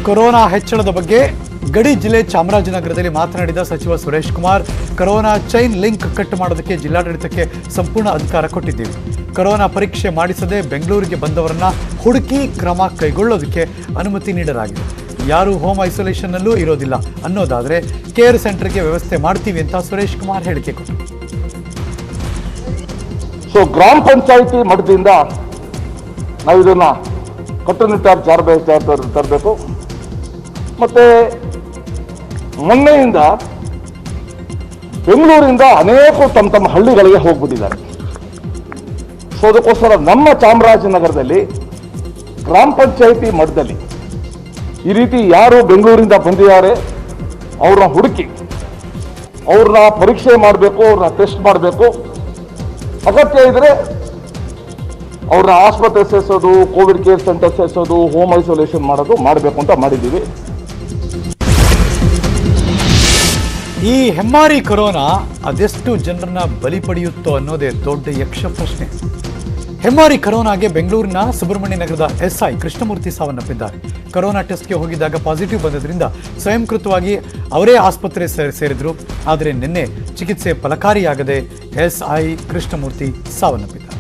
Corona ಹೆಚ್ಚಳದ ಬಗ್ಗೆ ಗಡಿ ಜಿಲ್ಲೆ ಚಾಮರಾಜನಗರದಲ್ಲಿ ಮಾತನಾಡಿದ ಸಚಿವ Suresh Kumar, corona chain link cut ಮಾಡೋದಕ್ಕೆ ಜಿಲ್ಲಾಡಳಿತಕ್ಕೆ ಸಂಪೂರ್ಣ ಅಧಿಕಾರ ಕೊಟ್ಟಿದ್ದೀವಿ. ಕೊರೋನಾ ಪರೀಕ್ಷೆ ಮಾಡಿಸದೆ ಬೆಂಗಳೂರಿಗೆ ಬಂದವರನ್ನ ಹುಡುಕಿ ಕ್ರಮ ಕೈಗೊಳ್ಳೋದಕ್ಕೆ ಅನುಮತಿ ನೀಡಲಾಗಿದೆ. ಯಾರು ಹೋಮ್ ಐಸೋಲೇಷನ್ನಲ್ಲೂ ಇರೋದಿಲ್ಲ ಅನ್ನೋದಾದರೆ ಕೇರ್ ಸೆಂಟರ್ಗೆ ವ್ಯವಸ್ಥೆ ಮಾಡ್ತೀವಿ ಅಂತ ಸುರೇಶ್ ಕುಮಾರ್ ಹೇಳಿಕೆ ಕೊಟ್ಟರು. ಸೊ ಗ್ರಾಮ ಪಂಚಾಯಿತಿ ಮಟ್ಟದಿಂದ ನಾವು ಇದನ್ನ ಕಟ್ಟುನಿಟ್ಟಾಗಿ ಜಾರಿ ತರಬೇಕು. ಮತ್ತೆ ಮೊನ್ನೆಯಿಂದ ಬೆಂಗಳೂರಿಂದ ಅನೇಕ ತಮ್ಮ ಹಳ್ಳಿಗಳಿಗೆ ಹೋಗ್ಬಿಟ್ಟಿದ್ದಾರೆ. ಸೊ ಅದಕ್ಕೋಸ್ಕರ ನಮ್ಮ ಚಾಮರಾಜನಗರದಲ್ಲಿ ಗ್ರಾಮ ಪಂಚಾಯಿತಿ ಮಟ್ಟದಲ್ಲಿ ಈ ರೀತಿ ಯಾರು ಬೆಂಗಳೂರಿಂದ ಬಂದಿದ್ದಾರೆ ಅವ್ರನ್ನ ಹುಡುಕಿ ಅವ್ರನ್ನ ಪರೀಕ್ಷೆ ಮಾಡಬೇಕು, ಅವ್ರನ್ನ ಟೆಸ್ಟ್ ಮಾಡಬೇಕು. ಅಗತ್ಯ ಇದ್ರೆ ಅವ್ರನ್ನ ಆಸ್ಪತ್ರೆ ಸೇರಿಸೋದು, ಕೋವಿಡ್ ಕೇರ್ ಸೆಂಟರ್ ಸೇರಿಸೋದು, ಹೋಮ್ ಐಸೋಲೇಷನ್ ಮಾಡಬೇಕು ಅಂತ ಮಾಡಿದ್ದೀವಿ. ಈ ಹೆಮ್ಮಾರಿ ಕೊರೋನಾ ಅದೆಷ್ಟು ಜನರನ್ನ ಬಲಿ ಪಡೆಯುತ್ತೋ ಅನ್ನೋದೇ ದೊಡ್ಡ ಯಕ್ಷ ಪ್ರಶ್ನೆ. ಹೆಮ್ಮಾರಿ ಕೊರೋನಾಗೆ ಬೆಂಗಳೂರಿನ ಸುಬ್ರಹ್ಮಣ್ಯ ನಗರದ ಎಸ್ಐ ಕೃಷ್ಣಮೂರ್ತಿ ಸಾವನ್ನಪ್ಪಿದ್ದಾರೆ. ಕೊರೋನಾ ಟೆಸ್ಟ್ಗೆ ಹೋಗಿದ್ದಾಗ ಪಾಸಿಟಿವ್ ಬಂದಿದ್ದರಿಂದ ಸ್ವಯಂಕೃತವಾಗಿ ಅವರೇ ಆಸ್ಪತ್ರೆ ಸೇರಿದ್ರು. ಆದರೆ ನಿನ್ನೆ ಚಿಕಿತ್ಸೆ ಫಲಕಾರಿಯಾಗದೆ ಎಸ್ಐ ಕೃಷ್ಣಮೂರ್ತಿ ಸಾವನ್ನಪ್ಪಿದ್ದಾರೆ.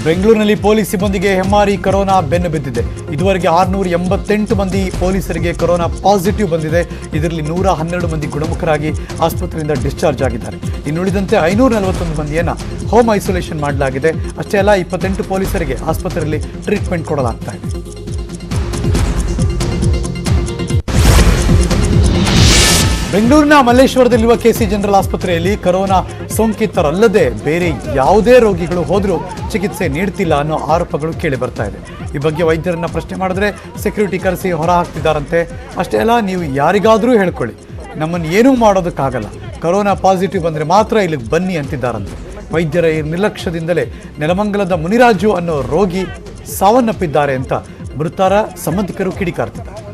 ಬೆಂಗಳೂರಿನಲ್ಲಿ ಪೊಲೀಸ್ ಸಿಬ್ಬಂದಿಗೆ ಹೆಮ್ಮಾರಿ ಕೊರೋನಾ ಬೆನ್ನು ಬಿದ್ದಿದೆ. ಇದುವರೆಗೆ 688 ಮಂದಿ ಪೊಲೀಸರಿಗೆ ಕೊರೋನಾ ಪಾಸಿಟಿವ್ ಬಂದಿದೆ. ಇದರಲ್ಲಿ 112 ಮಂದಿ ಗುಣಮುಖರಾಗಿ ಆಸ್ಪತ್ರೆಯಿಂದ ಡಿಸ್ಚಾರ್ಜ್ ಆಗಿದ್ದಾರೆ. ಇನ್ನುಳಿದಂತೆ 541 ಮಂದಿಯನ್ನು ಹೋಮ್ ಐಸೋಲೇಷನ್ ಮಾಡಲಾಗಿದೆ. ಅಷ್ಟೇ ಅಲ್ಲ, 28 ಪೊಲೀಸರಿಗೆ ಆಸ್ಪತ್ರೆಯಲ್ಲಿ ಟ್ರೀಟ್ಮೆಂಟ್ ಕೊಡಲಾಗ್ತಾ ಇದೆ. ಬೆಂಗಳೂರಿನ ಮಲ್ಲೇಶ್ವರದಲ್ಲಿರುವ ಕೆಸಿ ಜನರಲ್ ಆಸ್ಪತ್ರೆಯಲ್ಲಿ ಕೊರೋನಾ ಸೋಂಕಿತರಲ್ಲದೆ ಬೇರೆ ಯಾವುದೇ ರೋಗಿಗಳು ಹೋದರೂ ಚಿಕಿತ್ಸೆ ನೀಡ್ತಿಲ್ಲ ಅನ್ನೋ ಆರೋಪಗಳು ಕೇಳಿ ಬರ್ತಾ ಇದೆ. ಈ ಬಗ್ಗೆ ವೈದ್ಯರನ್ನ ಪ್ರಶ್ನೆ ಮಾಡಿದ್ರೆ ಸೆಕ್ಯೂರಿಟಿ ಕರೆಸಿ ಹೊರ ಹಾಕ್ತಿದ್ದಾರಂತೆ. ಅಷ್ಟೇ ಅಲ್ಲ, ನೀವು ಯಾರಿಗಾದರೂ ಹೇಳ್ಕೊಳ್ಳಿ, ನಮ್ಮನ್ನು ಏನೂ ಮಾಡೋದಕ್ಕಾಗಲ್ಲ, ಕೊರೋನಾ ಪಾಸಿಟಿವ್ ಬಂದರೆ ಮಾತ್ರ ಇಲ್ಲಿಗೆ ಬನ್ನಿ ಅಂತಿದ್ದಾರಂತೆ. ವೈದ್ಯರ ಈ ನಿರ್ಲಕ್ಷ್ಯದಿಂದಲೇ ನೆಲಮಂಗಲದ ಮುನಿರಾಜು ಅನ್ನೋ ರೋಗಿ ಸಾವನ್ನಪ್ಪಿದ್ದಾರೆ ಅಂತ ಮೃತರ ಸಂಬಂಧಿಕರು ಕಿಡಿಕಾರ್ತಿದ್ದಾರೆ.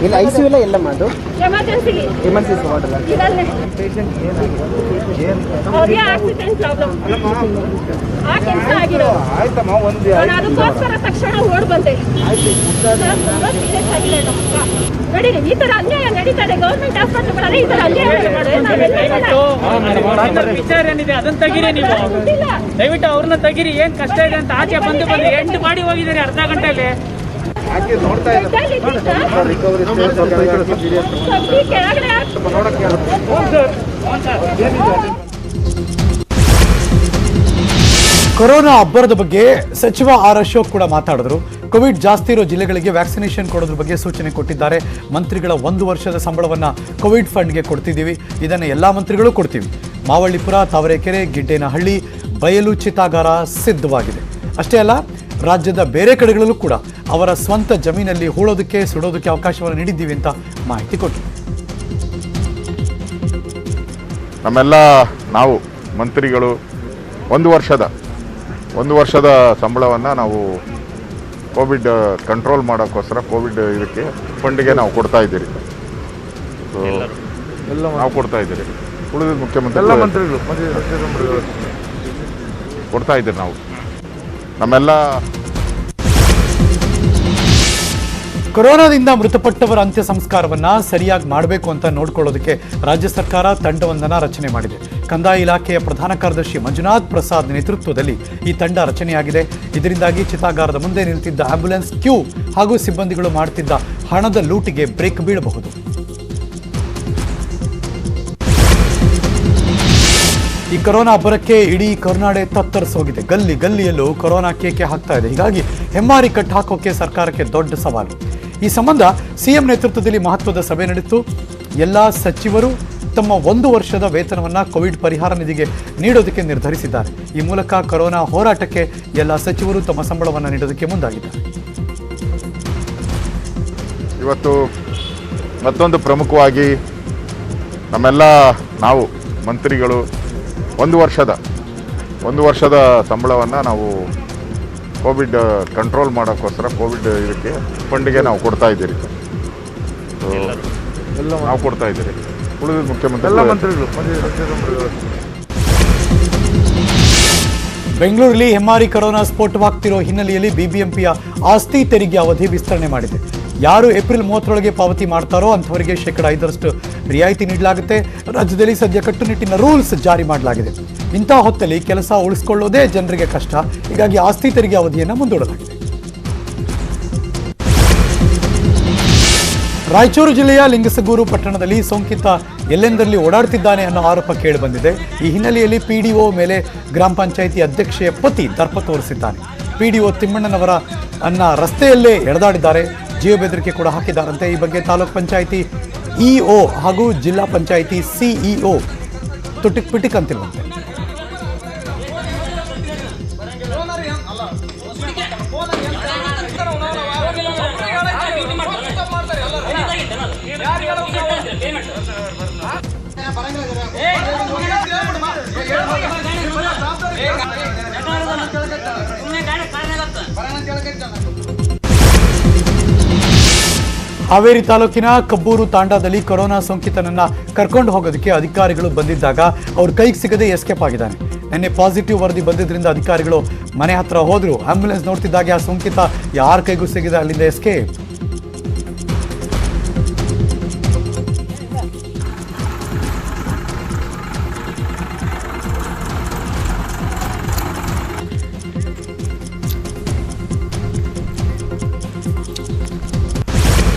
ಇಲ್ಲ ಐಸಿಯು ಇಲ್ಲ ಎಲ್ಲಮ್ಮ, ಅದು ಎಮರ್ಜೆನ್ಸಿ ವಾರ್ಡ್ ಅಲ್ಲ. ತಕ್ಷಣ ಓಡ್ ಬಂದೆ. ನಡೀರಿ, ಈ ತರ ಅನ್ಯಾಯ ನಡೀತಾರೆ ಗೌರ್ಮೆಂಟ್ ಹಾಸ್ಪಿಟಲ್ಗಳಲ್ಲಿ. ಈ ತರ ಅನ್ಯಾಯ ವಿಚಾರ ಏನಿದೆ ಅದನ್ನ ತೆಗೀರಿ ನೀವು, ದಯವಿಟ್ಟು ಅವ್ರನ್ನ ತೆಗೀರಿ. ಏನ್ ಕಷ್ಟ ಇದೆ ಅಂತ ಆಚೆ ಬಂದು ಎಂಟು ಮಾಡಿ ಹೋಗಿದ್ದಾರೆ ಅರ್ಧ ಗಂಟೆಯಲ್ಲಿ. ಕೊರೋನಾ ಅಬ್ಬರದ ಬಗ್ಗೆ ಸಚಿವ ಆರ್ ಅಶೋಕ್ ಕೂಡ ಮಾತಾಡಿದ್ರು. ಕೋವಿಡ್ ಜಾಸ್ತಿ ಇರೋ ಜಿಲ್ಲೆಗಳಿಗೆ ವ್ಯಾಕ್ಸಿನೇಷನ್ ಕೊಡೋದ್ರ ಬಗ್ಗೆ ಸೂಚನೆ ಕೊಟ್ಟಿದ್ದಾರೆ. ಮಂತ್ರಿಗಳ 1 ವರ್ಷದ ಸಂಬಳವನ್ನು ಕೋವಿಡ್ ಫಂಡ್ಗೆ ಕೊಡ್ತಿದ್ದೀವಿ. ಇದನ್ನು ಎಲ್ಲ ಮಂತ್ರಿಗಳು ಕೊಡ್ತೀವಿ. ಮಾವಳ್ಳಿಪುರ, ತಾವರೆಕೆರೆ, ಗಿಡ್ಡೇನಹಳ್ಳಿ, ಬಯಲು ಚಿತಾಗಾರ ಸಿದ್ಧವಾಗಿದೆ. ಅಷ್ಟೇ ಅಲ್ಲ, ರಾಜ್ಯದ ಬೇರೆ ಕಡೆಗಳಲ್ಲೂ ಕೂಡ ಅವರ ಸ್ವಂತ ಜಮೀನಲ್ಲಿ ಹೂಳೋದಕ್ಕೆ, ಸುಡೋದಕ್ಕೆ ಅವಕಾಶವನ್ನು ನೀಡಿದ್ದೀವಿ ಅಂತ ಮಾಹಿತಿ ಕೊಟ್ಟರು. ನಮ್ಮೆಲ್ಲ ನಾವು ಮಂತ್ರಿಗಳು 1 ವರ್ಷದ ಸಂಬಳವನ್ನು ನಾವು ಕೋವಿಡ್ ಕಂಟ್ರೋಲ್ ಮಾಡೋಕ್ಕೋಸ್ಕರ ಕೋವಿಡ್ ಇದಕ್ಕೆ ಫಂಡಿಗೆ ನಾವು ಕೊಡ್ತಾ ಇದ್ದೀರಿ. ಸೊ ನಾವು ಕೊಡ್ತಾ ಇದ್ದೀರಿ. ಉಳಿದ ಮುಖ್ಯಮಂತ್ರಿ ಎಲ್ಲ ಮಂತ್ರಿಗಳು ಕೊಡ್ತಾ ಇದ್ದೀರಿ. ನಾವು ನಮ್ಮೆಲ್ಲ ಕೊರೋನಾದಿಂದ ಮೃತಪಟ್ಟವರ ಅಂತ್ಯ ಸಂಸ್ಕಾರವನ್ನು ಸರಿಯಾಗಿ ಮಾಡಬೇಕು ಅಂತ ನೋಡ್ಕೊಳ್ಳೋದಕ್ಕೆ ರಾಜ್ಯ ಸರ್ಕಾರ ತಂಡವೊಂದನ್ನು ರಚನೆ ಮಾಡಿದೆ. ಕಂದಾಯ ಇಲಾಖೆಯ ಪ್ರಧಾನ ಕಾರ್ಯದರ್ಶಿ ಮಂಜುನಾಥ್ ಪ್ರಸಾದ್ ನೇತೃತ್ವದಲ್ಲಿ ಈ ತಂಡ ರಚನೆಯಾಗಿದೆ. ಇದರಿಂದಾಗಿ ಚಿತಾಗಾರದ ಮುಂದೆ ನಿಂತಿದ್ದ ಆಂಬ್ಯುಲೆನ್ಸ್ ಕ್ಯೂ ಹಾಗೂ ಸಿಬ್ಬಂದಿಗಳು ಮಾಡುತ್ತಿದ್ದ ಹಣದ ಲೂಟಿಗೆ ಬ್ರೇಕ್ ಬೀಳಬಹುದು. ಈ ಕೊರೋನಾ ಅಬ್ಬರಕ್ಕೆ ಇಡೀ ಕರುನಾಡೆ ತತ್ತರಿಸೋಗಿದೆ. ಗಲ್ಲಿ ಗಲ್ಲಿಯಲ್ಲೂ ಕೊರೋನಾ ಕೇಕೆ ಹಾಕ್ತಾ ಇದೆ. ಹೀಗಾಗಿ ಹೆಮ್ಮಾರಿ ಕಟ್ ಹಾಕೋಕೆ ಸರ್ಕಾರಕ್ಕೆ ದೊಡ್ಡ ಸವಾಲು. ಈ ಸಂಬಂಧ ಸಿಎಂ ನೇತೃತ್ವದಲ್ಲಿ ಮಹತ್ವದ ಸಭೆ ನಡೆಯಿತು. ಎಲ್ಲ ಸಚಿವರು ತಮ್ಮ 1 ವರ್ಷದ ವೇತನವನ್ನು ಕೋವಿಡ್ ಪರಿಹಾರ ನಿಧಿಗೆ ನೀಡೋದಕ್ಕೆ ನಿರ್ಧರಿಸಿದ್ದಾರೆ. ಈ ಮೂಲಕ ಕೊರೋನಾ ಹೋರಾಟಕ್ಕೆ ಎಲ್ಲ ಸಚಿವರು ತಮ್ಮ ಸಂಬಳವನ್ನು ನೀಡೋದಕ್ಕೆ ಮುಂದಾಗಿದ್ದಾರೆ. ಇವತ್ತು ಮತ್ತೊಂದು ಪ್ರಮುಖವಾಗಿ ನಮ್ಮೆಲ್ಲ ನಾವು ಮಂತ್ರಿಗಳು ಒಂದು ವರ್ಷದ ಸಂಬಳವನ್ನು ನಾವು ಕೋವಿಡ್ ಕಂಟ್ರೋಲ್ ಮಾಡೋಕ್ಕೋಸ್ಕರ ಕೋವಿಡ್ ಇದಕ್ಕೆ ಫಂಡಿಗೆ ನಾವು ಕೊಡ್ತಾ ಇದ್ದೀರಿ. ನಾವು ಕೊಡ್ತಾ ಇದ್ದೀರಿ. ಉಳಿದ ಮುಖ್ಯಮಂತ್ರಿ ಎಲ್ಲ ಮಂತ್ರಿಗಳು. ಬೆಂಗಳೂರಲ್ಲಿ ಹೆಮ್ಮಾರಿ ಕೊರೋನಾ ಸ್ಫೋಟವಾಗ್ತಿರೋ ಹಿನ್ನೆಲೆಯಲ್ಲಿ ಬಿಬಿಎಂಪಿಯ ಆಸ್ತಿ ತೆರಿಗೆ ಅವಧಿ ವಿಸ್ತರಣೆ ಮಾಡಿದೆ. ಯಾರು ಏಪ್ರಿಲ್ 30ರೊಳಗೆ ಪಾವತಿ ಮಾಡ್ತಾರೋ ಅಂಥವರಿಗೆ 5% ರಿಯಾಯಿತಿ ನೀಡಲಾಗುತ್ತೆ. ರಾಜ್ಯದಲ್ಲಿ ಸದ್ಯ ಕಟ್ಟುನಿಟ್ಟಿನ ರೂಲ್ಸ್ ಜಾರಿ ಮಾಡಲಾಗಿದೆ. ಇಂಥ ಹೊತ್ತಲ್ಲಿ ಕೆಲಸ ಉಳಿಸ್ಕೊಳ್ಳೋದೇ ಜನರಿಗೆ ಕಷ್ಟ. ಹೀಗಾಗಿ ಆಸ್ತಿ ತೆರಿಗೆ ಅವಧಿಯನ್ನು ಮುಂದೂಡಲಾಗಿದೆ. ರಾಯಚೂರು ಜಿಲ್ಲೆಯ ಲಿಂಗಸಗೂರು ಪಟ್ಟಣದಲ್ಲಿ ಸೋಂಕಿತ ಎಲ್ಲೆಂದರಲ್ಲಿ ಓಡಾಡ್ತಿದ್ದಾನೆ ಅನ್ನೋ ಆರೋಪ ಕೇಳಿಬಂದಿದೆ. ಈ ಹಿನ್ನೆಲೆಯಲ್ಲಿ ಪಿಡಿಒ ಮೇಲೆ ಗ್ರಾಮ ಪಂಚಾಯಿತಿ ಅಧ್ಯಕ್ಷೆಯ ಪತಿ ದರ್ಪ ತೋರಿಸಿದ್ದಾನೆ. ಪಿಡಿಒ ತಿಮ್ಮಣ್ಣನವರ ರಸ್ತೆಯಲ್ಲೇ ಎಳೆದಾಡಿದ್ದಾರೆ. ಜೀವ ಬೆದರಿಕೆ ಕೂಡ ಹಾಕಿದ್ದಾರಂತೆ. ಈ ಬಗ್ಗೆ ತಾಲೂಕ್ ಪಂಚಾಯಿತಿ ಇಒ ಹಾಗೂ ಜಿಲ್ಲಾ ಪಂಚಾಯಿತಿ ಸಿಇಒ ಪಿಟಿಕ್ ಅಂತಿರುವಂತೆ. ಹಾವೇರಿ ತಾಲೂಕಿನ ಕಬ್ಬೂರು ತಾಂಡಾದಲ್ಲಿ ಕೊರೋನಾ ಸೋಂಕಿತನನ್ನ ಕರ್ಕೊಂಡು ಹೋಗೋದಕ್ಕೆ ಅಧಿಕಾರಿಗಳು ಬಂದಿದ್ದಾಗ ಅವ್ರ ಕೈಗೆ ಸಿಗದೆ ಎಸ್ಕೇಪ್ ಆಗಿದ್ದಾನೆ. ನಿನ್ನೆ ಪಾಸಿಟಿವ್ ವರದಿ ಬಂದಿದ್ದರಿಂದ ಅಧಿಕಾರಿಗಳು ಮನೆ ಹತ್ರ ಹೋದ್ರು. ಆಂಬ್ಯುಲೆನ್ಸ್ ನೋಡ್ತಿದ್ದಾಗೆ ಆ ಸೋಂಕಿತ ಯಾರ ಕೈಗೂ ಸಿಗದೆ ಅಲ್ಲಿಂದ ಎಸ್ಕೇಪ್.